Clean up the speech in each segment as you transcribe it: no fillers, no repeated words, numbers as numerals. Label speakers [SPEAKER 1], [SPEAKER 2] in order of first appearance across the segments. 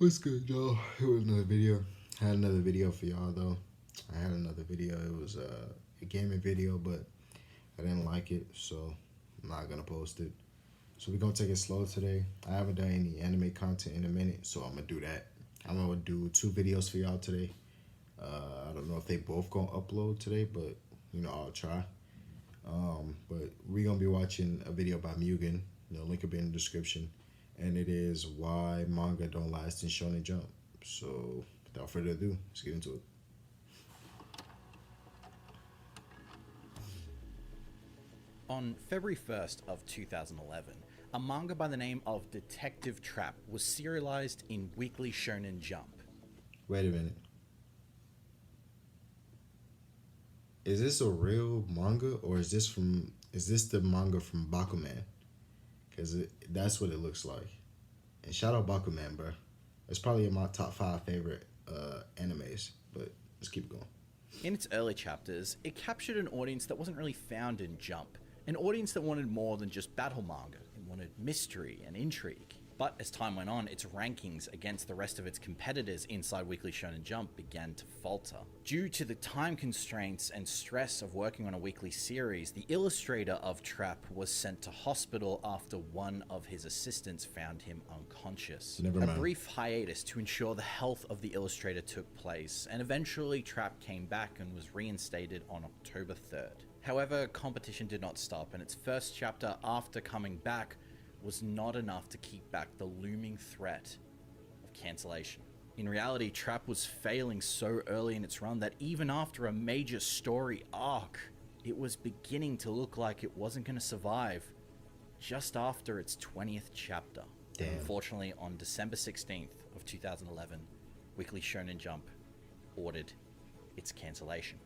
[SPEAKER 1] What's good, y'all? It was another video. I had another video for y'all though. I had another video. It was a gaming video, but I didn't like it, so I'm not gonna post it. So we're gonna take it slow today. I haven't done any anime content in a minute, so I'm gonna do that. I'm gonna do two videos for y'all today. I don't know if they both gonna upload today, but I'll try. But we're gonna be watching a video by Mugen. Link will be in the description, and it is why manga don't last in Shonen Jump. So without further ado, let's get into it.
[SPEAKER 2] On February 1st of 2011, a manga by the name of Detective Trap was serialized in Weekly Shonen Jump.
[SPEAKER 1] Wait a minute. Is this a real manga or is this the manga from Bakuman? Cause that's what it looks like. And shout out Bakuman, bro. It's probably in my top 5 favorite animes. But let's keep going.
[SPEAKER 2] In its early chapters, it captured an audience that wasn't really found in Jump, an audience that wanted more than just battle manga. It wanted mystery and intrigue. But as time went on, its rankings against the rest of its competitors inside Weekly Shonen Jump began to falter. Due to the time constraints and stress of working on a weekly series, the illustrator of Trap was sent to hospital after one of his assistants found him unconscious.
[SPEAKER 1] Never mind.
[SPEAKER 2] A brief hiatus to ensure the health of the illustrator took place, and eventually Trap came back and was reinstated on October 3rd. However, competition did not stop, and its first chapter after coming back was not enough to keep back the looming threat of cancellation. In reality, Trap was failing so early in its run that even after a major story arc, it was beginning to look like it wasn't going to survive just after its 20th chapter.
[SPEAKER 1] Damn.
[SPEAKER 2] Unfortunately, on December 16th of 2011, Weekly Shonen Jump ordered its cancellation.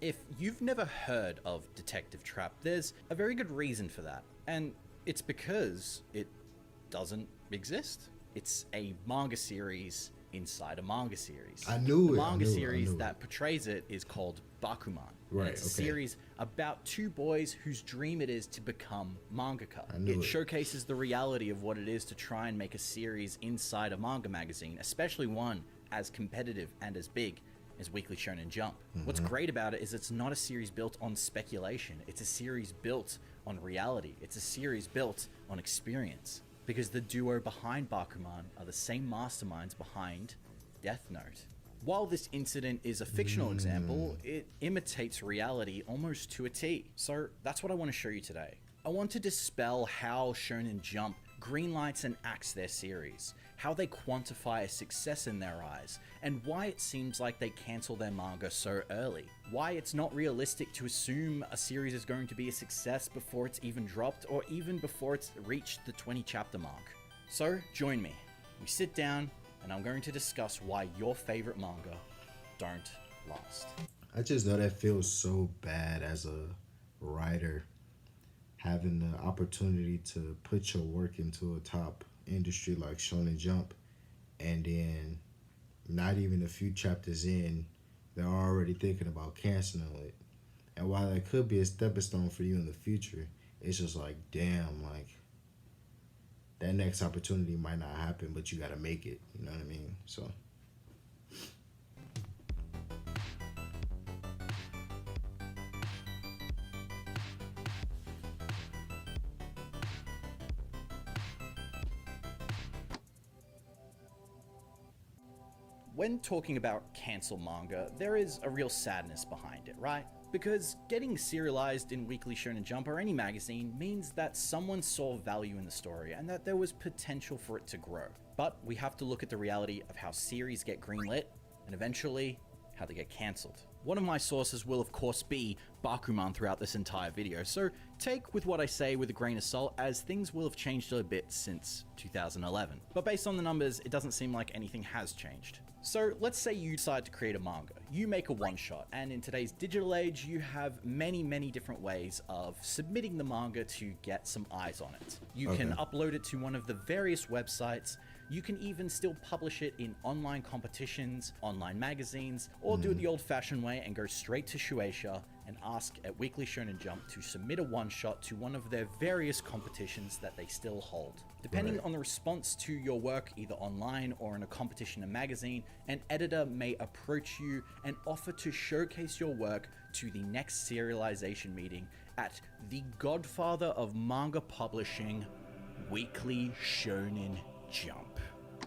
[SPEAKER 2] If you've never heard of Detective Trap, there's a very good reason for that, and it's because it doesn't exist. It's a manga series inside a manga series.
[SPEAKER 1] I knew
[SPEAKER 2] the
[SPEAKER 1] it.
[SPEAKER 2] manga
[SPEAKER 1] I knew
[SPEAKER 2] series
[SPEAKER 1] it.
[SPEAKER 2] that portrays it is called Bakuman.
[SPEAKER 1] Right,
[SPEAKER 2] It's a
[SPEAKER 1] okay.
[SPEAKER 2] series about two boys whose dream it is to become mangaka.
[SPEAKER 1] I knew
[SPEAKER 2] It
[SPEAKER 1] it.
[SPEAKER 2] showcases the reality of what it is to try and make a series inside a manga magazine, especially one as competitive and as big as Weekly Shonen Jump. What's great about it is it's not a series built on speculation. It's a series built on reality. It's a series built on experience. Because the duo behind Bakuman are the same masterminds behind Death Note. While this incident is a fictional example, it imitates reality almost to a T. So that's what I want to show you today. I want to dispel how Shonen Jump greenlights and acts their series, how they quantify a success in their eyes, and why it seems like they cancel their manga so early. Why it's not realistic to assume a series is going to be a success before it's even dropped, or even before it's reached the 20 chapter mark. So join me. We sit down, and I'm going to discuss why your favorite manga don't last.
[SPEAKER 1] I just know that feels so bad as a writer, having the opportunity to put your work into a top industry like Shonen Jump, and then not even a few chapters in, they're already thinking about canceling it. And while that could be a stepping stone for you in the future, it's just like, damn, like that next opportunity might not happen, but you gotta make it. You know what I mean? So
[SPEAKER 2] When talking about cancel manga, there is a real sadness behind it, right? Because getting serialized in Weekly Shonen Jump or any magazine means that someone saw value in the story and that there was potential for it to grow. But we have to look at the reality of how series get greenlit and eventually how they get cancelled. One of my sources will of course be Bakuman throughout this entire video, so take with what I say with a grain of salt, as things will have changed a bit since 2011. But based on the numbers, it doesn't seem like anything has changed. So let's say you decide to create a manga. You make a one-shot, and in today's digital age, you have many different ways of submitting the manga to get some eyes on it. You can upload it to one of the various websites You can even still publish it in online competitions, online magazines, or do it the old-fashioned way and go straight to Shueisha and ask at Weekly Shonen Jump to submit a one-shot to one of their various competitions that they still hold. Depending on the response to your work, either online or in a competition or magazine, an editor may approach you and offer to showcase your work to the next serialization meeting at the godfather of manga publishing, Weekly Shonen Jump.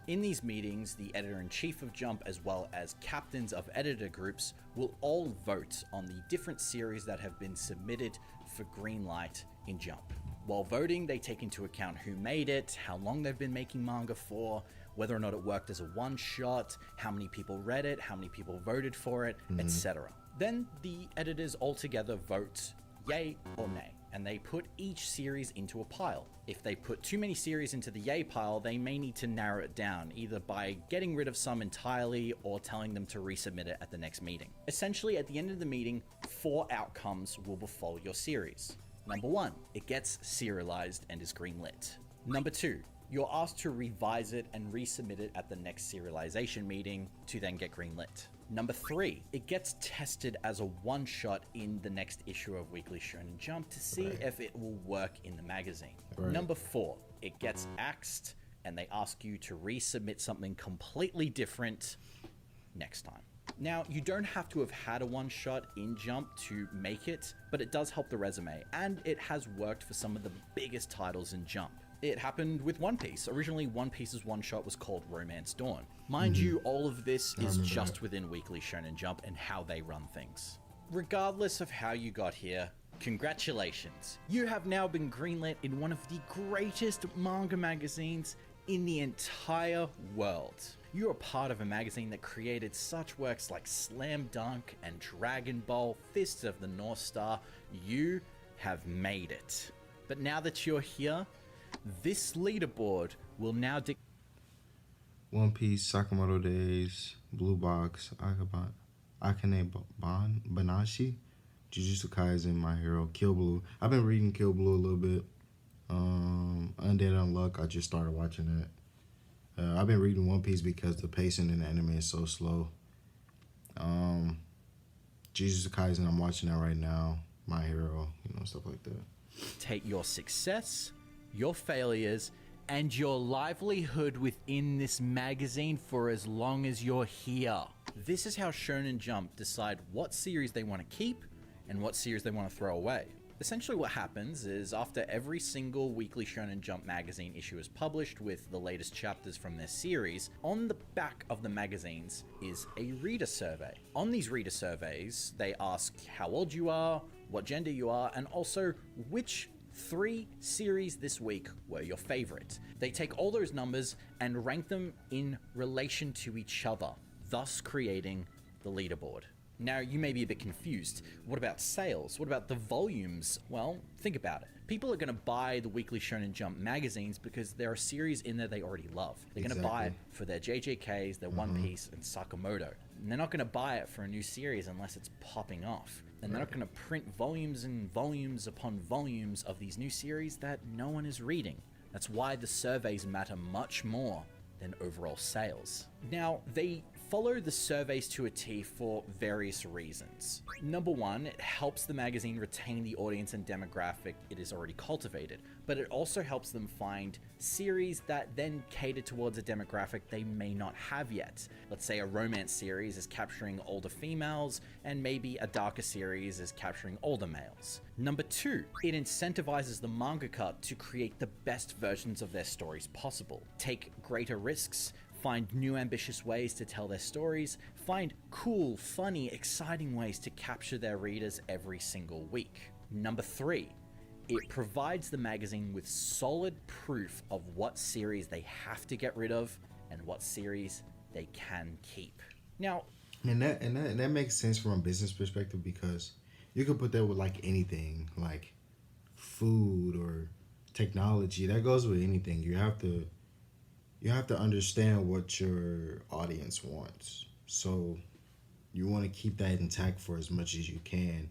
[SPEAKER 2] In these meetings, the editor-in-chief of Jump, as well as captains of editor groups, will all vote on the different series that have been submitted for green light in Jump. While voting, they take into account who made it, how long they've been making manga for, whether or not it worked as a one-shot, how many people read it, how many people voted for it, etc. Then the editors altogether vote yay or nay, and they put each series into a pile. If they put too many series into the yay pile, they may need to narrow it down, either by getting rid of some entirely or telling them to resubmit it at the next meeting. Essentially, at the end of the meeting, 4 outcomes will befall your series. Number 1, it gets serialized and is greenlit. Number 2, you're asked to revise it and resubmit it at the next serialization meeting to then get greenlit. Number 3, it gets tested as a one-shot in the next issue of Weekly Shonen Jump to see if it will work in the magazine. Number 4, it gets axed and they ask you to resubmit something completely different next time. Now, you don't have to have had a one-shot in Jump to make it, but it does help the resume, and it has worked for some of the biggest titles in Jump. It happened with One Piece. Originally, One Piece's one-shot was called Romance Dawn. Mind you, all of this is just within Weekly Shonen Jump and how they run things. Regardless of how you got here, congratulations. You have now been greenlit in one of the greatest manga magazines in the entire world. You are part of a magazine that created such works like Slam Dunk and Dragon Ball, Fist of the North Star. You have made it. But now that you're here, this leaderboard will now
[SPEAKER 1] One Piece, Sakamoto Days, Blue Box, Akane Banashi, Jujutsu Kaisen, My Hero, Kill Blue. I've been reading Kill Blue a little bit. Undead Unluck, I just started watching it. I've been reading One Piece because the pacing in the anime is so slow. Jujutsu Kaisen, I'm watching that right now. My Hero, stuff like that.
[SPEAKER 2] take your success, your failures, and your livelihood within this magazine for as long as you're here. This is how Shonen Jump decide what series they want to keep and what series they want to throw away. Essentially what happens is after every single weekly Shonen Jump magazine issue is published with the latest chapters from their series, on the back of the magazines is a reader survey. On these reader surveys, they ask how old you are, what gender you are, and also which 3 series this week were your favorite. They take all those numbers and rank them in relation to each other, thus creating the leaderboard. Now, you may be a bit confused. What about sales? What about the volumes? Well, think about it. People are going to buy the weekly Shonen Jump magazines because there are series in there they already love. They're going to buy it for their JJKs, their One Piece, and Sakamoto. And they're not going to buy it for a new series unless it's popping off. And they're not going to print volumes and volumes upon volumes of these new series that no one is reading. That's why the surveys matter much more than overall sales. Now, they follow the surveys to a T for various reasons. Number one, it helps the magazine retain the audience and demographic it has already cultivated, but it also helps them find series that then cater towards a demographic they may not have yet. Let's say a romance series is capturing older females, and maybe a darker series is capturing older males. Number two, it incentivizes the mangaka to create the best versions of their stories possible, take greater risks, find new ambitious ways to tell their stories, find cool, funny, exciting ways to capture their readers every single week. Number three, it provides the magazine with solid proof of what series they have to get rid of and what series they can keep. Now,
[SPEAKER 1] and that makes sense from a business perspective, because you could put that with like anything, like food or technology. That goes with anything. You have to understand what your audience wants. So you want to keep that intact for as much as you can.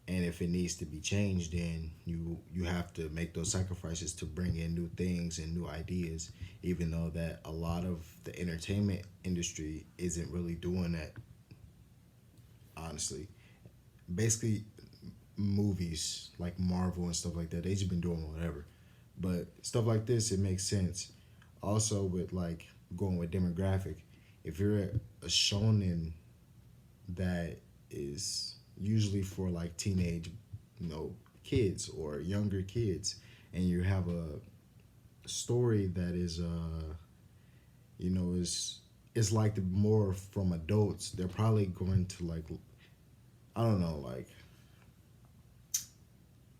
[SPEAKER 1] And if it needs to be changed, then you have to make those sacrifices to bring in new things and new ideas, even though that a lot of the entertainment industry isn't really doing that, honestly. Basically, movies like Marvel and stuff like that, they just been doing whatever. But stuff like this, it makes sense. Also, with like going with demographic, if you're a shonen that is usually for like teenage, kids or younger kids, and you have a story that is is like the more from adults, they're probably going to like, I don't know, like,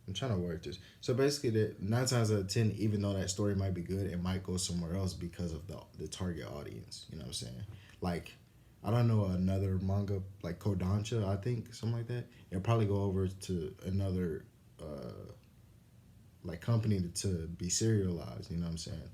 [SPEAKER 1] I'm trying to work this. So basically, that 9 times out of 10, even though that story might be good, it might go somewhere else because of the target audience. You know what I'm saying? Like, I don't know, another manga like Kodansha, I think, something like that. It'll probably go over to another like company to be serialized. You know what I'm saying?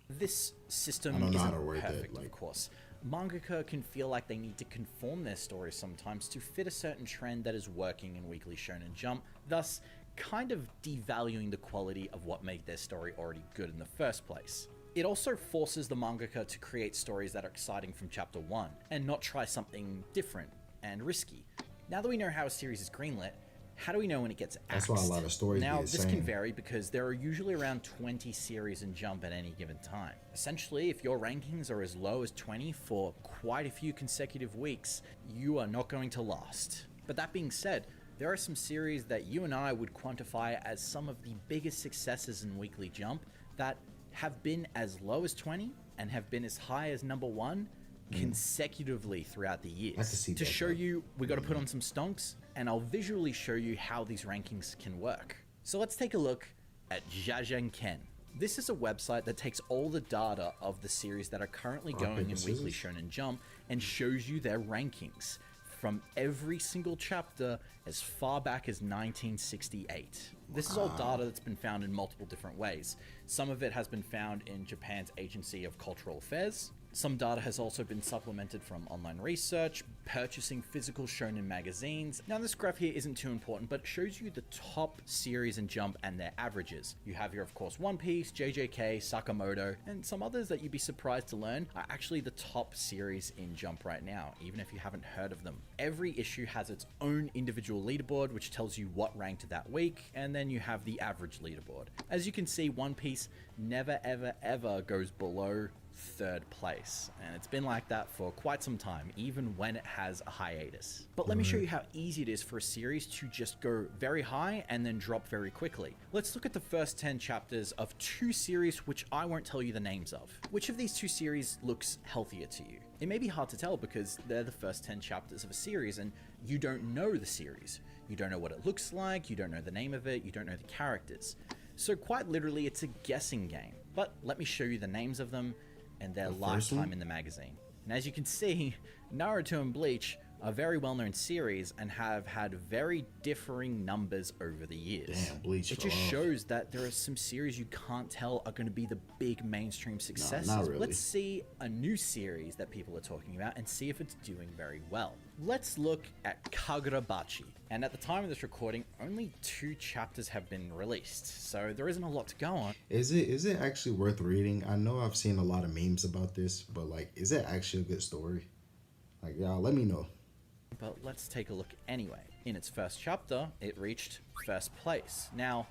[SPEAKER 2] This system
[SPEAKER 1] I don't know how to
[SPEAKER 2] isn't
[SPEAKER 1] word that,
[SPEAKER 2] perfect,
[SPEAKER 1] like-
[SPEAKER 2] of course. Mangaka can feel like they need to conform their stories sometimes to fit a certain trend that is working in Weekly Shonen Jump, thus kind of devaluing the quality of what made their story already good in the first place. It also forces the mangaka to create stories that are exciting from chapter 1, and not try something different and risky. Now that we know how a series is greenlit, how do we know when it gets axed?
[SPEAKER 1] That's why a lot of stories
[SPEAKER 2] Now,
[SPEAKER 1] be the
[SPEAKER 2] this
[SPEAKER 1] same.
[SPEAKER 2] can vary because there are usually around 20 series in Jump at any given time. Essentially, if your rankings are as low as 20 for quite a few consecutive weeks, you are not going to last. But that being said, there are some series that you and I would quantify as some of the biggest successes in Weekly Jump that have been as low as 20 and have been as high as number 1 consecutively throughout the years.
[SPEAKER 1] I can see
[SPEAKER 2] To
[SPEAKER 1] that,
[SPEAKER 2] show
[SPEAKER 1] though.
[SPEAKER 2] you, we got to put on some stonks, and I'll visually show you how these rankings can work. So let's take a look at Jajan Ken. This is a website that takes all the data of the series that are currently going in
[SPEAKER 1] paper,
[SPEAKER 2] Weekly
[SPEAKER 1] scissors?
[SPEAKER 2] Shonen Jump and shows you their rankings from every single chapter as far back as 1968. This is all data that's been found in multiple different ways. Some of it has been found in Japan's Agency of Cultural Affairs. Some data has also been supplemented from online research, purchasing physical shonen magazines. Now this graph here isn't too important, but it shows you the top series in Jump and their averages. You have here, of course, One Piece, JJK, Sakamoto, and some others that you'd be surprised to learn are actually the top series in Jump right now, even if you haven't heard of them. Every issue has its own individual leaderboard, which tells you what ranked that week, and then you have the average leaderboard. As you can see, One Piece never ever ever goes below 3rd place, and it's been like that for quite some time, even when it has a hiatus. But let me show you how easy it is for a series to just go very high and then drop very quickly. Let's look at the first 10 chapters of 2 series which I won't tell you the names of. Which of these 2 series looks healthier to you? It may be hard to tell because they're the first 10 chapters of a series and you don't know the series. You don't know what it looks like, you don't know the name of it, you don't know the characters. So quite literally it's a guessing game. But let me show you the names of them and their lifetime in the magazine. And as you can see, Naruto and Bleach are very well-known series and have had very differing numbers over the years.
[SPEAKER 1] Damn, Bleach
[SPEAKER 2] It just
[SPEAKER 1] fell off.
[SPEAKER 2] shows that there are some series you can't tell are going to be the big mainstream successes.
[SPEAKER 1] not really.
[SPEAKER 2] Let's see a new series that people are talking about and see if it's doing very well. Let's look at Kagurabachi. And at the time of this recording, only 2 chapters have been released, so there isn't a lot to go on.
[SPEAKER 1] Is it actually worth reading? I know I've seen a lot of memes about this, but like, is it actually a good story? Like, y'all, let me know.
[SPEAKER 2] But let's take a look anyway. In its first chapter, it reached 1st place. Now,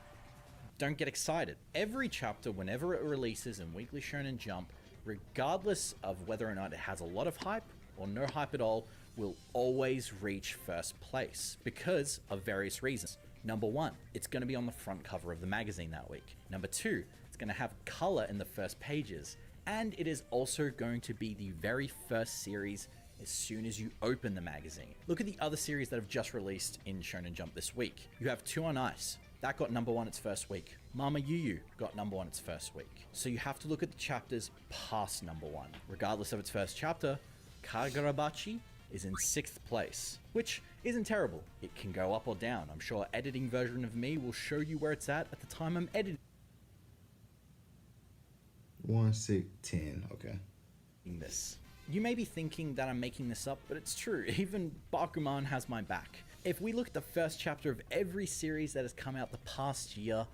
[SPEAKER 2] don't get excited. Every chapter, whenever it releases in Weekly Shonen Jump, regardless of whether or not it has a lot of hype or no hype at all, will always reach 1st place because of various reasons. Number 1, it's going to be on the front cover of the magazine that week. Number 2, it's going to have color in the first pages. And it is also going to be the very first series as soon as you open the magazine. Look at the other series that have just released in Shonen Jump this week. You have 2 on Ice. That got number 1 its first week. Mama Yu Yu got number 1 its first week. So you have to look at the chapters past number 1. Regardless of its first chapter, Kagurabachi is in 6th place, which isn't terrible. It can go up or down. I'm sure editing version of me will show you where it's at the time I'm editing
[SPEAKER 1] 1, 6, 10. Okay.
[SPEAKER 2] this. You may be thinking that I'm making this up, but it's true. Even Bakuman has my back. If we look at the first chapter of every series that has come out the past year,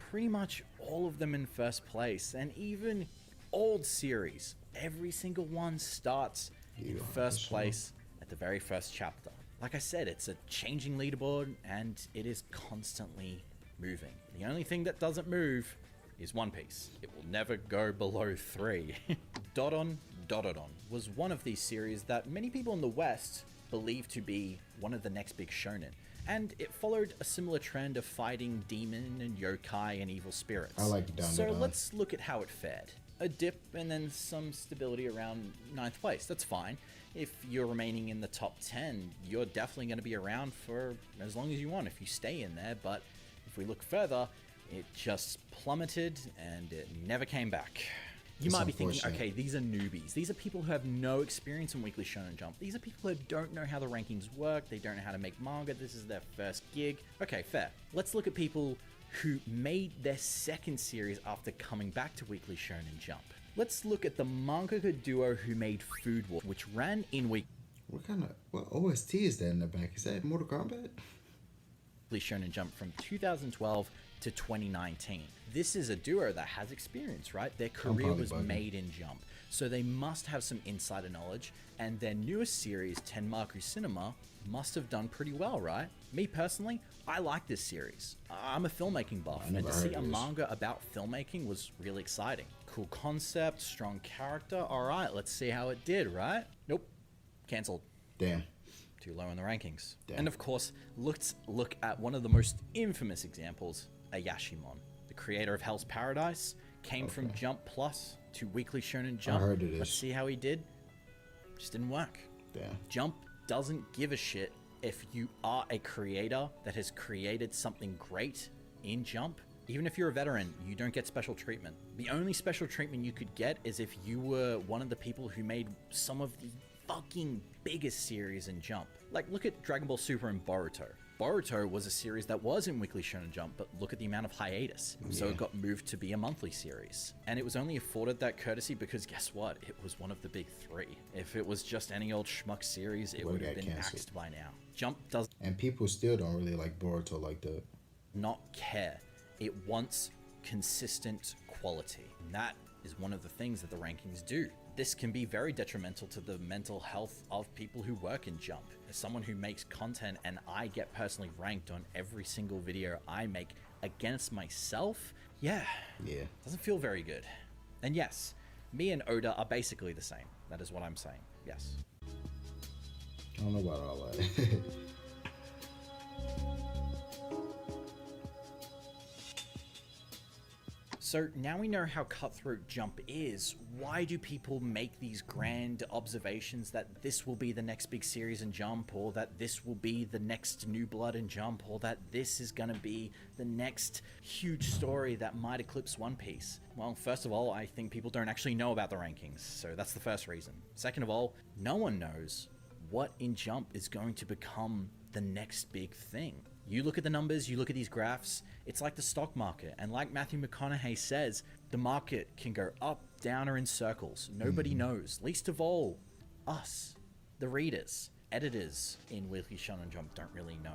[SPEAKER 2] pretty much all of them in first place, and even old series, every single one starts in first place at the very first chapter. Like I said, it's a changing leaderboard and it is constantly moving. The only thing that doesn't move is One Piece. It will never go below 3. Dodon was one of these series that many people in the West believe to be one of the next big shonen. And it followed a similar trend of fighting demon and yokai and evil spirits.
[SPEAKER 1] I like Don.
[SPEAKER 2] So let's look at how it fared. A dip and then some stability around 9th place. That's fine. If you're remaining in the top 10, you're definitely going to be around for as long as you want if you stay in there. But if we look further, it just plummeted and it never came back. You might be thinking, okay, these are newbies. These are people who have no experience in Weekly Shonen Jump. These are people who don't know how the rankings work. They don't know how to make manga. This is their first gig. Okay, fair. Let's look at people who made their second series after coming back to Weekly Shonen Jump. Let's look at the mangaka duo who made Food War, which ran in Weekly
[SPEAKER 1] What OST is that in the back? Is that Mortal Kombat?
[SPEAKER 2] Shonen Jump from 2012 to 2019. This is a duo that has experience, right? Their career was made in Jump, so they must have some insider knowledge, and their newest series, Tenmaku Cinema, must have done pretty well, right? Me personally, I like this series. I'm a filmmaking buff, and to see a manga about filmmaking was really exciting. Cool concept, strong character. All right, let's see how it did, right? Nope, cancelled.
[SPEAKER 1] Damn.
[SPEAKER 2] Too low in the rankings. Damn. And of course, let's look at one of the most infamous examples, Ayashimon. The creator of Hell's Paradise came from Jump Plus to Weekly Shonen Jump.
[SPEAKER 1] I heard it is.
[SPEAKER 2] Let's see how he did. Just didn't work.
[SPEAKER 1] Damn.
[SPEAKER 2] Jump doesn't give a shit if you are a creator that has created something great in Jump. Even if you're a veteran, you don't get special treatment. The only special treatment you could get is if you were one of the people who made some of the fucking biggest series in Jump. Like, look at Dragon Ball Super and Boruto. Boruto was a series that was in Weekly Shonen Jump, but look at the amount of hiatus. So it got moved to be a monthly series. And it was only afforded that courtesy because guess what? It was one of the big 3. If it was just any old schmuck series, it would have been axed by now. Jump does...
[SPEAKER 1] And people still don't really like Boruto like that.
[SPEAKER 2] Not care. It wants consistent quality. And that is one of the things that the rankings do. This can be very detrimental to the mental health of people who work in Jump. As someone who makes content and I get personally ranked on every single video I make against myself, doesn't feel very good. And yes, me and Oda are basically the same. That is what I'm saying. Yes.
[SPEAKER 1] I don't know about all that.
[SPEAKER 2] So now we know how cutthroat Jump is. Why do people make these grand observations that this will be the next big series in Jump, or that this will be the next New Blood in Jump, or that this is going to be the next huge story that might eclipse One Piece? Well, first of all, I think people don't actually know about the rankings, so that's the first reason. Second of all, no one knows what in Jump is going to become the next big thing. You look at the numbers, you look at these graphs, it's like the stock market. And like Matthew McConaughey says, the market can go up, down, or in circles. Nobody knows. Least of all, us, the readers. Editors in Weekly Shonen Jump don't really know.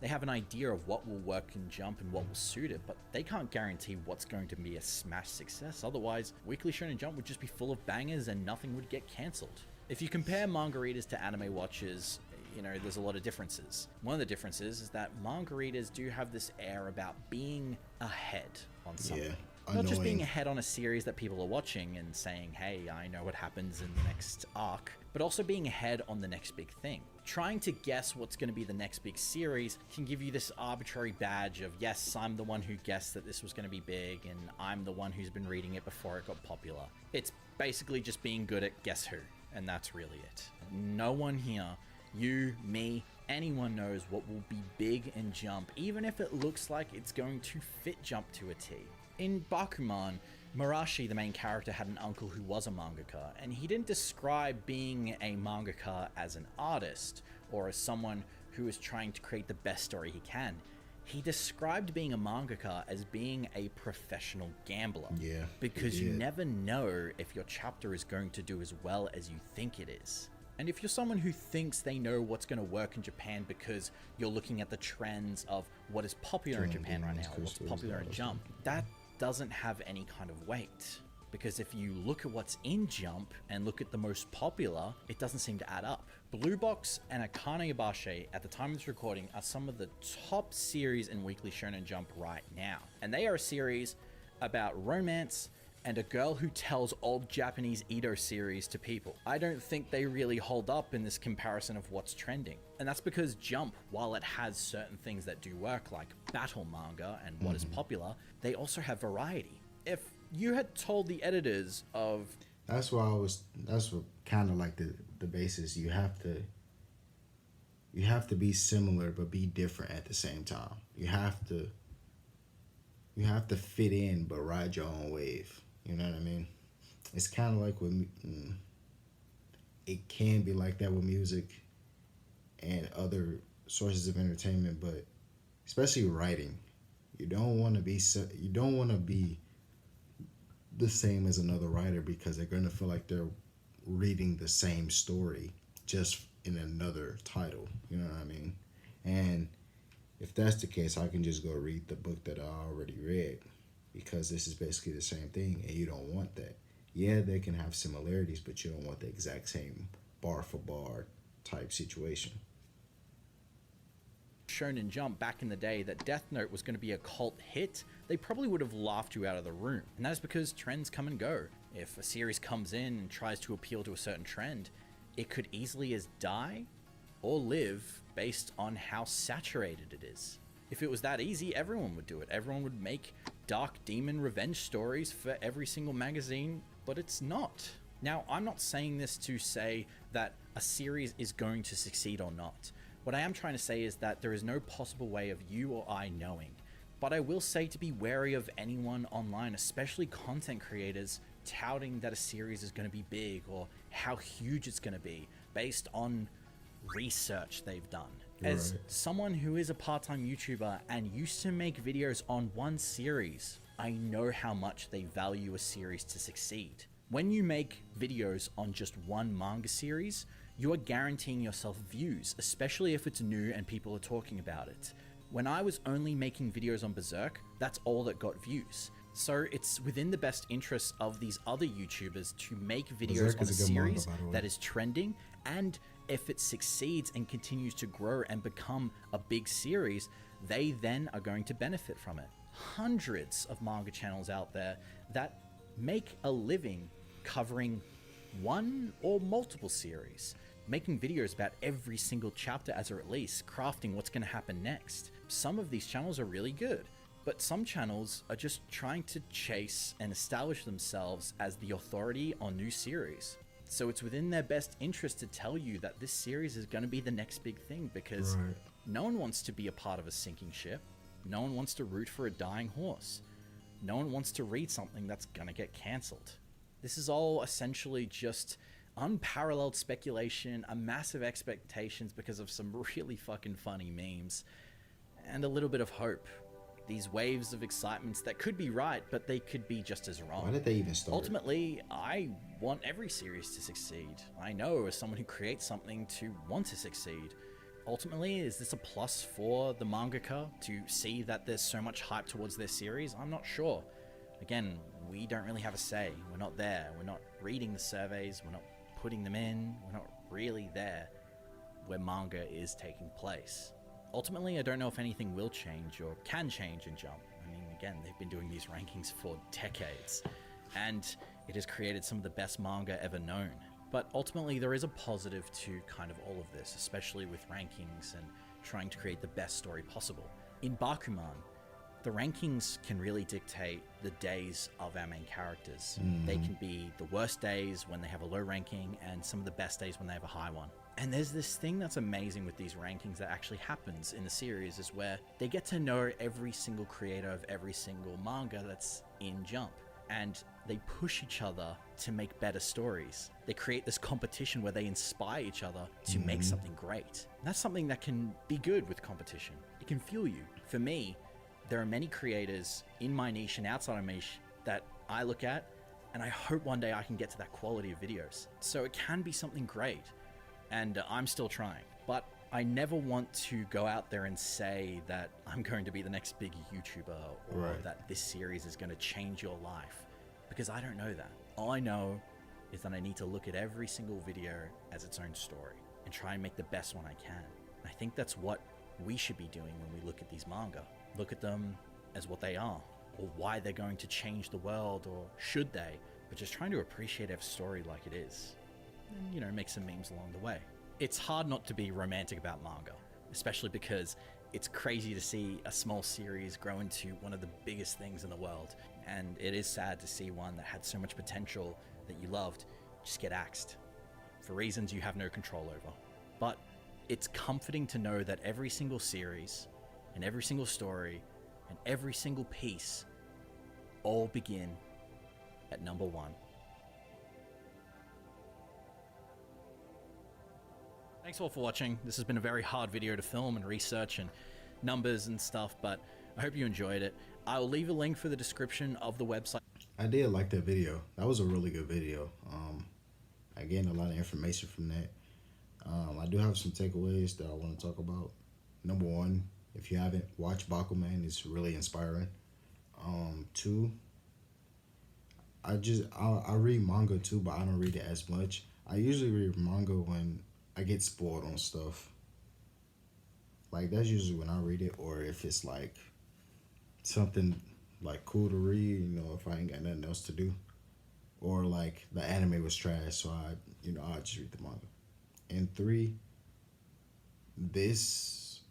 [SPEAKER 2] They have an idea of what will work in Jump and what will suit it, but they can't guarantee what's going to be a smash success. Otherwise, Weekly Shonen Jump would just be full of bangers and nothing would get cancelled. If you compare manga readers to anime watchers, you know, there's a lot of differences. One of the differences is that manga readers do have this air about being ahead on something. Not just being ahead on a series that people are watching and saying, hey, I know what happens in the next arc, but also being ahead on the next big thing. Trying to guess what's going to be the next big series can give you this arbitrary badge of, yes, I'm the one who guessed that this was going to be big, and I'm the one who's been reading it before it got popular. It's basically just being good at guess who, and that's really it. No one here, you, me, anyone knows what will be big in Jump, even if it looks like it's going to fit Jump to a T. In Bakuman, Marashi, the main character, had an uncle who was a mangaka, and he didn't describe being a mangaka as an artist or as someone who is trying to create the best story he can. He described being a mangaka as being a professional gambler. Because you never know if your chapter is going to do as well as you think it is. And if you're someone who thinks they know what's going to work in Japan because you're looking at the trends of what is popular in Japan right now, what's popular in Jump, that doesn't have any kind of weight. Because if you look at what's in Jump and look at the most popular, it doesn't seem to add up. Blue Box and Akane Yabashe, at the time of this recording, are some of the top series in Weekly Shonen Jump right now. And they are a series about romance and a girl who tells old Japanese Edo series to people. I don't think they really hold up in this comparison of what's trending. And that's because Jump, while it has certain things that do work, like battle manga and what is popular, they also have variety. If you had told the editors of...
[SPEAKER 1] That's what kind of like the basis. You have to be similar but be different at the same time. You have to fit in but ride your own wave. You know what I mean? It's kind of like it can be like that with music and other sources of entertainment, but especially writing. You don't want to be the same as another writer because they're going to feel like they're reading the same story just in another title. You know what I mean? And if that's the case, I can just go read the book that I already read because this is basically the same thing, and you don't want that. Yeah, they can have similarities, but you don't want the exact same bar for bar type situation.
[SPEAKER 2] Shonen Jump back in the day that Death Note was going to be a cult hit, they probably would have laughed you out of the room. And that is because trends come and go. If a series comes in and tries to appeal to a certain trend, it could easily as die or live based on how saturated it is. If it was that easy, everyone would do it. Everyone would make dark demon revenge stories for every single magazine, but it's not. Now, I'm not saying this to say that a series is going to succeed or not. What I am trying to say is that there is no possible way of you or I knowing. But I will say to be wary of anyone online, especially content creators, touting that a series is going to be big or how huge it's going to be based on research they've done. As someone who is a part-time YouTuber and used to make videos on one series, I know how much they value a series to succeed. When you make videos on just one manga series, you are guaranteeing yourself views, especially if it's new and people are talking about it. When I was only making videos on Berserk, that's all that got views. So it's within the best interests of these other YouTubers to make videos on a series that is trending, and if it succeeds and continues to grow and become a big series, they then are going to benefit from it. Hundreds of manga channels out there that make a living covering one or multiple series, making videos about every single chapter as a release, crafting what's going to happen next. Some of these channels are really good, but some channels are just trying to chase and establish themselves as the authority on new series. So it's within their best interest to tell you that this series is going to be the next big thing, because no one wants to be a part of a sinking ship. No one wants to root for a dying horse. No one wants to read something that's going to get cancelled. This is all essentially just unparalleled speculation, a massive expectations because of some really fucking funny memes, and a little bit of hope. These waves of excitements that could be right, but they could be just as wrong.
[SPEAKER 1] Why did they even start?
[SPEAKER 2] Ultimately, I want every series to succeed. I know as someone who creates something to want to succeed. Ultimately, is this a plus for the mangaka to see that there's so much hype towards their series? I'm not sure. Again, we don't really have a say. We're not there. We're not reading the surveys. We're not putting them in. We're not really there where manga is taking place. Ultimately, I don't know if anything will change or can change in Jump. I mean, again, they've been doing these rankings for decades, and it has created some of the best manga ever known. But ultimately, there is a positive to kind of all of this, especially with rankings and trying to create the best story possible. In Bakuman, the rankings can really dictate the days of our main characters. They can be the worst days when they have a low ranking, and some of the best days when they have a high one. And there's this thing that's amazing with these rankings that actually happens in the series, is where they get to know every single creator of every single manga that's in Jump, and they push each other to make better stories. They create this competition where they inspire each other to make something great. And that's something that can be good with competition. It can fuel you. For me, there are many creators in my niche and outside of my niche that I look at, and I hope one day I can get to that quality of videos. So it can be something great. and I'm still trying. But I never want to go out there and say that I'm going to be the next big YouTuber, or
[SPEAKER 1] Right.
[SPEAKER 2] that this series is going to change your life, because I don't know that. All I know is that I need to look at every single video as its own story and try and make the best one I can. I think that's what we should be doing when we look at these manga. Look at them as what they are, or why they're going to change the world, or should they, but just trying to appreciate every story like it is. And, you know, make some memes along the way. It's hard not to be romantic about manga, especially because it's crazy to see a small series grow into one of the biggest things in the world. And it is sad to see one that had so much potential that you loved just get axed for reasons you have no control over. But it's comforting to know that every single series and every single story and every single piece all begin at number one. Thanks all for watching. This has been a very hard video to film and research and numbers and stuff, but I hope you enjoyed it. I'll leave a link for the description of the website.
[SPEAKER 1] I did like that video. That was a really good video. I gained a lot of information from that. I do have some takeaways that I want to talk about. Number one, if you haven't watched Bakuman, it's really inspiring. Two, I read manga too, but I don't read it as much. I usually read manga when I get spoiled on stuff. Like, that's usually when I read it, or if it's like something like cool to read, you know, if I ain't got nothing else to do, or like the anime was trash, so I just read the manga. And three, this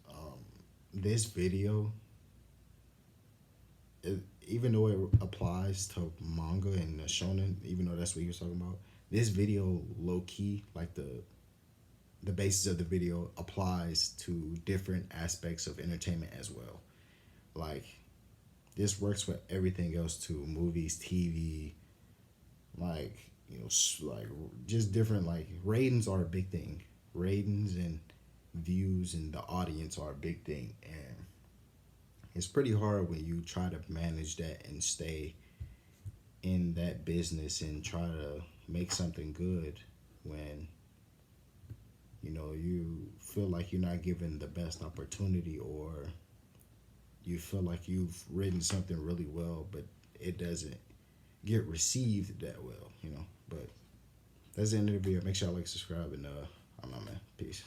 [SPEAKER 1] video, even though it applies to manga and shonen, even though that's what you were talking about, this video low key, like the basis of the video applies to different aspects of entertainment as well. Like, this works for everything else too. Movies, TV, like, you know, like just different, like, ratings are a big thing. Ratings and views and the audience are a big thing. And it's pretty hard when you try to manage that and stay in that business and try to make something good when, you know, you feel like you're not given the best opportunity, or you feel like you've written something really well, but it doesn't get received that well, you know. But that's the end of the video. Make sure y'all like, subscribe, and I'm out, man. Peace.